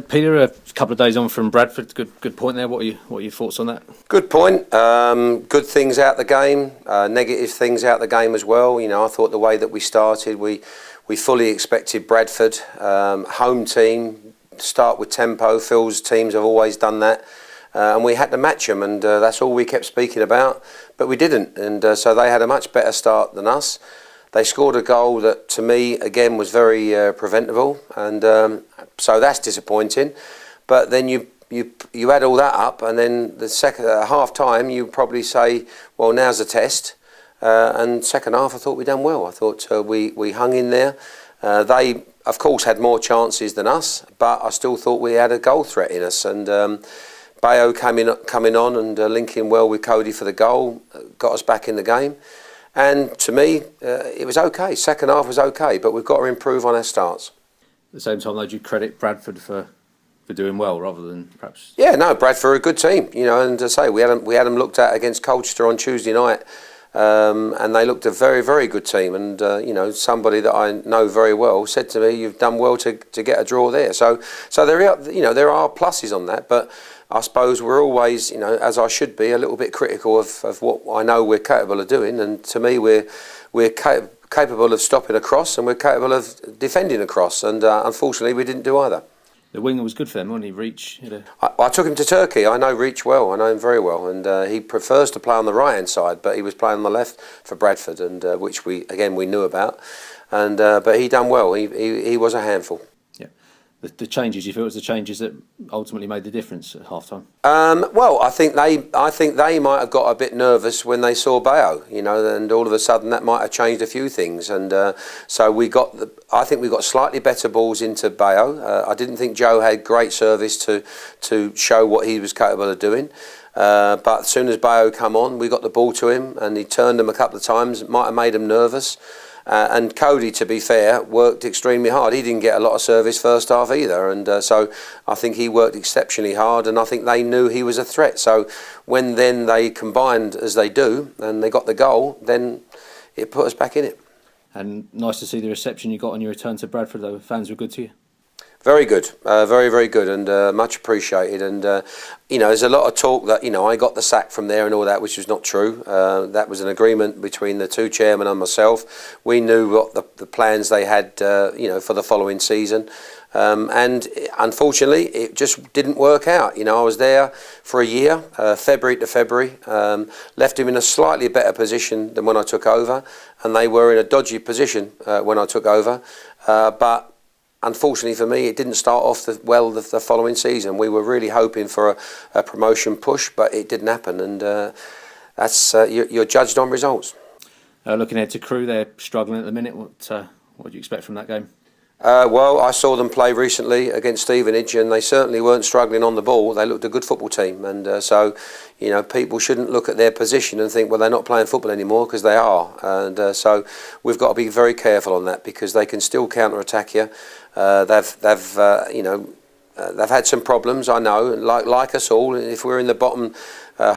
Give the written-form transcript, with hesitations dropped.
Peter, a couple of days on from Bradford. Good point there. What are your thoughts on that? Good point. Good things out the game, negative things out the game as well. You know, I thought the way that we started, we fully expected Bradford, home team, start with tempo. Phil's teams have always done that, and we had to match them, and that's all we kept speaking about. But we didn't, and so they had a much better start than us. They scored a goal that, to me, again, was very preventable, and so that's disappointing. But then you add all that up, and then the second half time, you probably say, well, now's the test. And second half, I thought we'd done well. I thought we hung in there. They, of course, had more chances than us, but I still thought we had a goal threat in us. And Bayo coming on and linking well with Cody for the goal got us back in the game. And to me, it was okay. Second half was okay, but we've got to improve on our starts. At the same time, though, do you credit Bradford for doing well rather than perhaps? Yeah, no, Bradford are a good team, you know. And as I say, we had them looked at against Colchester on Tuesday night, and they looked a very, very good team. And you know, somebody that I know very well said to me, "You've done well to get a draw there." So there are pluses on that, but I suppose we're always, you know, as I should be, a little bit critical of what I know we're capable of doing. And to me, we're capable of stopping a cross, and we're capable of defending a cross. And unfortunately, we didn't do either. The winger was good for them, wasn't he? Reach. I took him to Turkey. I know Reach well. I know him very well, and he prefers to play on the right hand side, but he was playing on the left for Bradford, and which we knew about. And but he done well. He was a handful. The changes, you feel it was the changes that ultimately made the difference at half time? Well, I think they might have got a bit nervous when they saw Bayo, you know, and all of a sudden that might have changed a few things. And so I think we got slightly better balls into Bayo. I didn't think Joe had great service to show what he was capable of doing. But as soon as Bayo come on, we got the ball to him, and he turned them a couple of times. It might have made him nervous. And Cody, to be fair, worked extremely hard. He didn't get a lot of service first half either, and so I think he worked exceptionally hard, and I think they knew he was a threat. So when then they combined as they do, and they got the goal, then it put us back in it. And nice to see the reception you got on your return to Bradford. The fans were good to you. Very good, very, very good, and much appreciated. And you know, there's a lot of talk that, you know, I got the sack from there and all that, which was not true. That was an agreement between the two chairmen and myself. We knew what the plans they had, you know, for the following season. And unfortunately, it just didn't work out. You know, I was there for a year, February to February, left him in a slightly better position than when I took over, and they were in a dodgy position when I took over. But unfortunately for me, it didn't start off the following season. We were really hoping for a promotion push, but it didn't happen, and that's you're judged on results. Looking ahead to Crewe, they're struggling at the minute. What do you expect from that game? Well, I saw them play recently against Stevenage, and they certainly weren't struggling on the ball. They looked a good football team, and so, you know, people shouldn't look at their position and think, well, they're not playing football anymore, because they are. And so we've got to be very careful on that, because they can still counter-attack you. They've had some problems, I know, like us all. If we're in the bottom